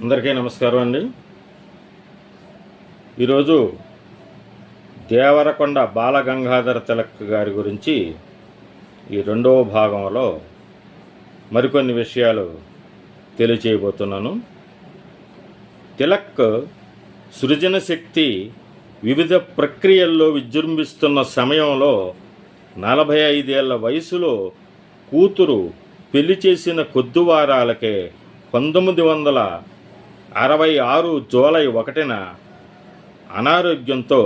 అందరికీ నమస్కారం అండి. ఈరోజు దేవరకొండ బాలగంగాధర తిలక్ గారి గురించి ఈ రెండవ భాగంలో మరికొన్ని విషయాలు తెలియచేయబోతున్నాను. తిలక్ సృజన శక్తి వివిధ ప్రక్రియల్లో విజృంభిస్తున్న సమయంలో 45 ఏళ్ల వయసులో కూతురు పెళ్లి చేసిన కొద్ది వారాలకే 1966 జూలై 1న అనారోగ్యంతో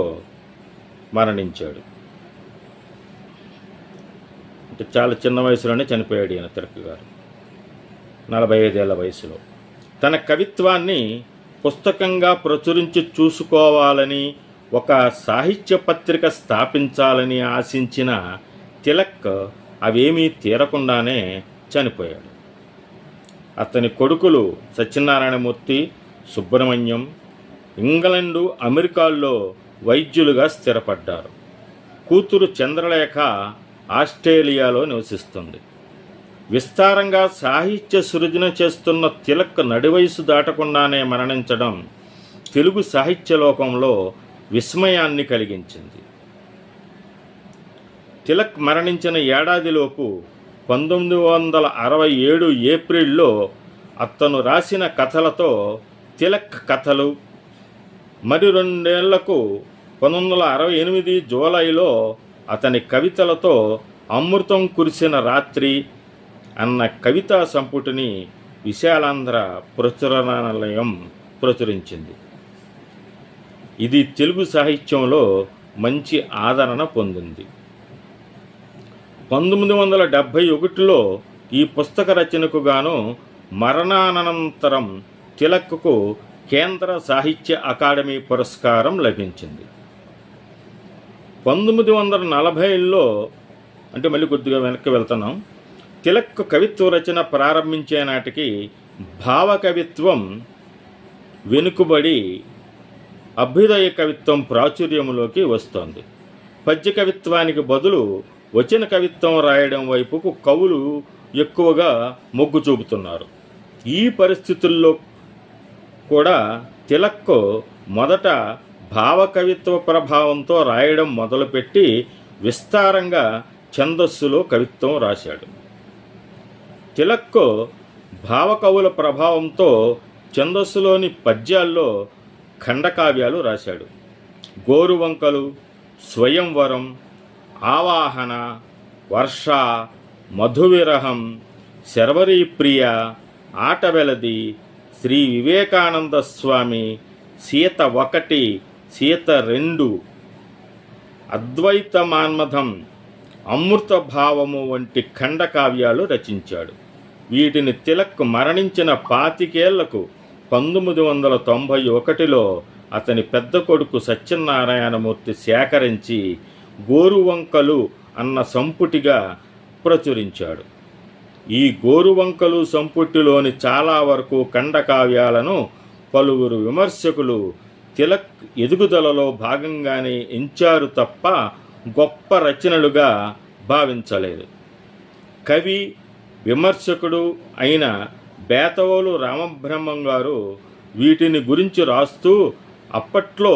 మరణించాడు. అంటే చాలా చిన్న వయసులోనే చనిపోయాడు ఈయన తిలక్ గారు, 45 ఏళ్ల వయసులో. తన కవిత్వాన్ని పుస్తకంగా ప్రచురించి చూసుకోవాలని, ఒక సాహిత్య పత్రిక స్థాపించాలని ఆశించిన తిలక్ అవేమీ తీరకుండానే చనిపోయాడు. అతని కొడుకులు సత్యనారాయణమూర్తి, సుబ్రహ్మణ్యం ఇంగ్లండు, అమెరికాల్లో వైద్యులుగా స్థిరపడ్డారు. కూతురు చంద్రలేఖ ఆస్ట్రేలియాలో నివసిస్తుంది. విస్తారంగా సాహిత్య సృజన చేస్తున్న తిలక్ నడివయసు దాటకుండానే మరణించడం తెలుగు సాహిత్య లోకంలో విస్మయాన్ని కలిగించింది. తిలక్ మరణించిన ఏడాదిలోపు 1967 ఏప్రిల్లో అతను రాసిన కథలతో తిలక్ కథలు, మరి 2 ఏళ్లకు 1968 జూలైలో అతని కవితలతో అమృతం కురిసిన రాత్రి అన్న కవితా సంపుటిని విశాలాంధ్ర ప్రచురణాలయం ప్రచురించింది. ఇది తెలుగు సాహిత్యంలో మంచి ఆదరణ పొందింది. 1971లో ఈ పుస్తక రచనకు గాను మరణానంతరం తిలక్కు కేంద్ర సాహిత్య అకాడమీ పురస్కారం లభించింది. 1940లో, అంటే మళ్ళీ కొద్దిగా వెనక్కి వెళ్తున్నాం, తిలక్ కవిత్వ రచన ప్రారంభించే నాటికి భావ కవిత్వం వెనుకబడి అభ్యుదయ కవిత్వం ప్రాచుర్యంలోకి వస్తోంది. పద్య కవిత్వానికి బదులు వచన కవిత్వం రాయడం వైపుకు కవులు ఎక్కువగా మొగ్గు చూపుతున్నారు. ఈ పరిస్థితుల్లో కూడా తిలక్ మొదట భావకవిత్వ ప్రభావంతో రాయడం మొదలుపెట్టి విస్తారంగా ఛందస్సులో కవిత్వం రాశాడు. తిలక్ భావకవుల ప్రభావంతో ఛందస్సులోని పద్యాల్లో ఖండకావ్యాలు రాశాడు. గోరువంకలు, స్వయంవరం, ఆవాహన, వర్ష, మధువిరహం, శర్వరీప్రియ, ఆటవెలది, శ్రీ వివేకానంద స్వామి, సీత 1, సీత 2, అద్వైత మాన్మథం, అమృత భావము వంటి ఖండకావ్యాలు రచించాడు. వీటిని తిలక్ మరణించిన 25 ఏళ్లకు 1991లో అతని పెద్ద కొడుకు సత్యనారాయణమూర్తి సేకరించి గోరువంకలు అన్న సంపుటిగా ప్రచురించాడు. ఈ గోరువంకలు సంపుటిలోని చాలా వరకు ఖండకావ్యాలను పలువురు విమర్శకులు తిలక్ ఎదుగుదలలో భాగంగానే ఎంచారు తప్ప గొప్ప రచనలుగా భావించలేదు. కవి, విమర్శకుడు అయిన బేతవోలు రామబ్రహ్మం గారు వీటిని గురించి రాస్తూ అప్పట్లో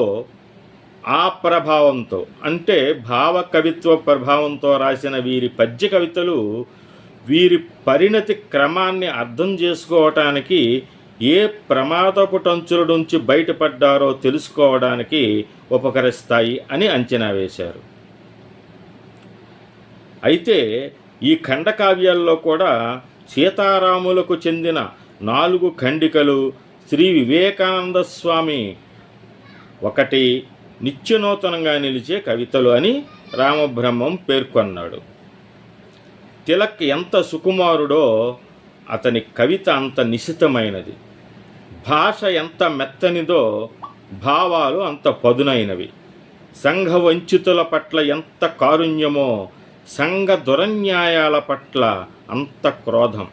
ఆ ప్రభావంతో, అంటే భావ కవిత్వ ప్రభావంతో రాసిన వీరి పద్య కవితలు వీరి పరిణతి క్రమాన్ని అర్థం చేసుకోవటానికి, ఏ ప్రమాదపు టంచుల నుంచి బయటపడ్డారో తెలుసుకోవడానికి ఉపకరిస్తాయి అని అంచనా వేశారు. అయితే ఈ ఖండకావ్యాల్లో కూడా సీతారాములకు చెందిన 4 ఖండికలు, శ్రీ వివేకానంద స్వామి 1 నిత్యనూతనంగా నిలిచే కవితలు అని రామబ్రహ్మం పేర్కొన్నాడు. తిలక్ ఎంత సుకుమారుడో అతని కవిత అంత నిశితమైనది. భాష ఎంత మెత్తనిదో భావాలు అంత పదునైనవి. సంఘ వంచితుల పట్ల ఎంత కారుణ్యమో సంఘ దురన్యాయాల పట్ల అంత క్రోధం.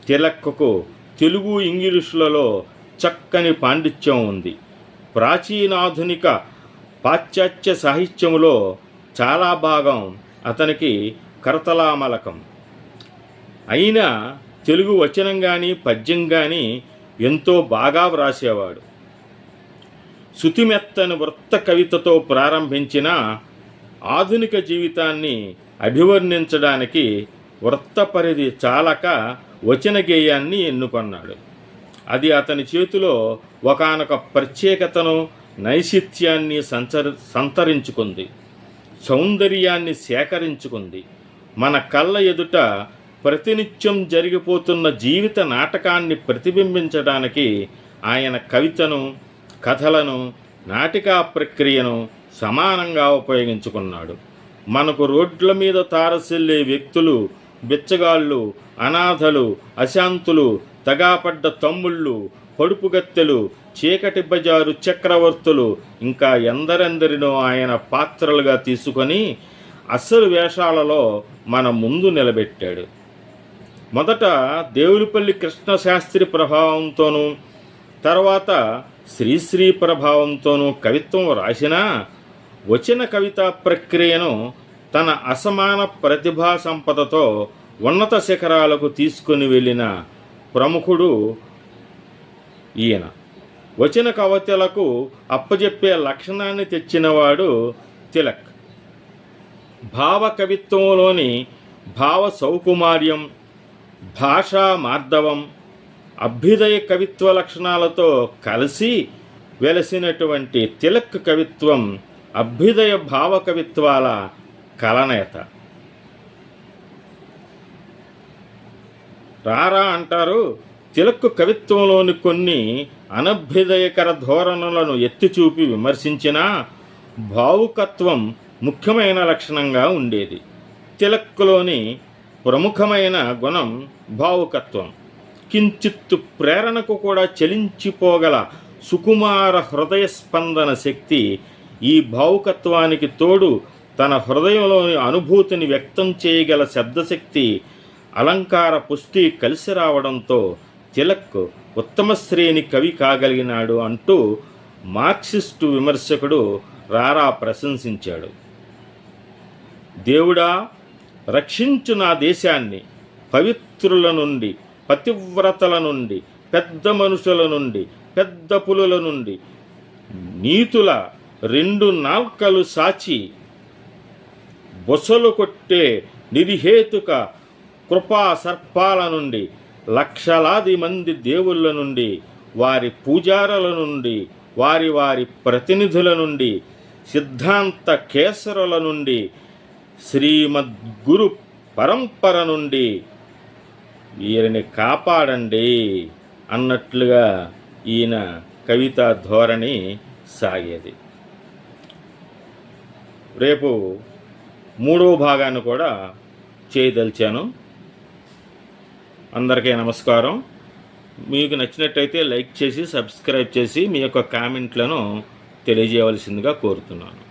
తిలక్కు తెలుగు, ఇంగ్లీషులలో చక్కని పాండిత్యం ఉంది. ప్రాచీనాధునిక పాశ్చాత్య సాహిత్యములో చాలా భాగం అతనికి కరతలామలకం. అయినా తెలుగు వచనం కానీ పద్యం కానీ ఎంతో బాగా వ్రాసేవాడు. శుతిమెత్తని వృత్త కవితతో ప్రారంభించిన ఆధునిక జీవితాన్ని అభివర్ణించడానికి వృత్త పరిధి చాలక వచన గేయాన్ని ఎన్నుకొన్నాడు. అది అతని చేతిలో ఒకానొక ప్రత్యేకతను, నైశిత్యాన్ని సంతరించుకుంది, సౌందర్యాన్ని సేకరించుకుంది. మన కళ్ళ ఎదుట ప్రతినిత్యం జరిగిపోతున్న జీవిత నాటకాన్ని ప్రతిబింబించడానికి ఆయన కవితను, కథలను, నాటికా ప్రక్రియను సమానంగా ఉపయోగించుకున్నాడు. మనకు రోడ్ల మీద తారసిల్లే వ్యక్తులు, బిచ్చగాళ్ళు, అనాథలు, అశాంతులు, తగాపడ్డ తమ్ముళ్ళు, పొడుపుగత్తెలు, చీకటి బజారు చక్రవర్తులు, ఇంకా ఎందరెందరినో ఆయన పాత్రలుగా తీసుకొని అసలు వేషాలలో మన ముందు నిలబెట్టాడు. మొదట దేవులపల్లి కృష్ణశాస్త్రి ప్రభావంతోనూ, తర్వాత శ్రీశ్రీ ప్రభావంతోనూ కవిత్వం రాసినా వచన కవితా ప్రక్రియను తన అసమాన ప్రతిభా సంపదతో ఉన్నత శిఖరాలకు తీసుకుని వెళ్ళిన ప్రముఖుడు ఈయన. వచన కవితలకు అప్పజెప్పే లక్షణాన్ని తెచ్చినవాడు తిలక్. భావ కవిత్వంలోని భావ సౌకుమార్యం, భాషా మార్ధవం, అభ్యుదయ కవిత్వ లక్షణాలతో కలిసి వెలసినటువంటి తిలక్ కవిత్వం అభ్యుదయ భావ కవిత్వాల కలనేత. రారా అంటారు. తిలక్ కవిత్వంలోని కొన్ని అనభ్యుదయకర ధోరణులను ఎత్తిచూపి విమర్శించినా భావుకత్వం ముఖ్యమైన లక్షణంగా ఉండేది. తిలక్లోని ప్రముఖమైన గుణం భావుకత్వం. కించిత్తు ప్రేరణకు కూడా చలించిపోగల సుకుమార హృదయ స్పందన శక్తి. ఈ భావుకత్వానికి తోడు తన హృదయంలోని అనుభూతిని వ్యక్తం చేయగల శబ్దశక్తి, అలంకార పుష్టి కలిసి రావడంతో తిలక్ ఉత్తమ శ్రేణి కవి కాగలిగినాడు అంటూ మార్క్సిస్టు విమర్శకుడు రారా ప్రశంసించాడు. దేవుడా, రక్షించు నా దేశాన్ని పవిత్రుల నుండి, పతివ్రతల నుండి, పెద్ద మనుషుల నుండి, పెద్ద పులుల నుండి, నీతుల 2 నాల్కలు సాచి బొసలు కొట్టే నిర్హేతుక కృపా సర్పాల నుండి, లక్షలాది మంది దేవుళ్ళ నుండి, వారి పూజారుల నుండి, వారి వారి ప్రతినిధుల నుండి, సిద్ధాంత కేసరుల నుండి, శ్రీమద్గురు పరంపర నుండి వీరిని కాపాడండి అన్నట్లుగా ఈయన కవితా ధోరణి సాగేది. రేపు 3వ భాగాన్ని కూడా చేయదలిచాను. అందరికీ నమస్కారం. మీకు నచ్చినట్టయితే లైక్ చేసి, సబ్స్క్రైబ్ చేసి మీ యొక్క కామెంట్లను తెలియజేయవలసిందిగా కోరుతున్నాను.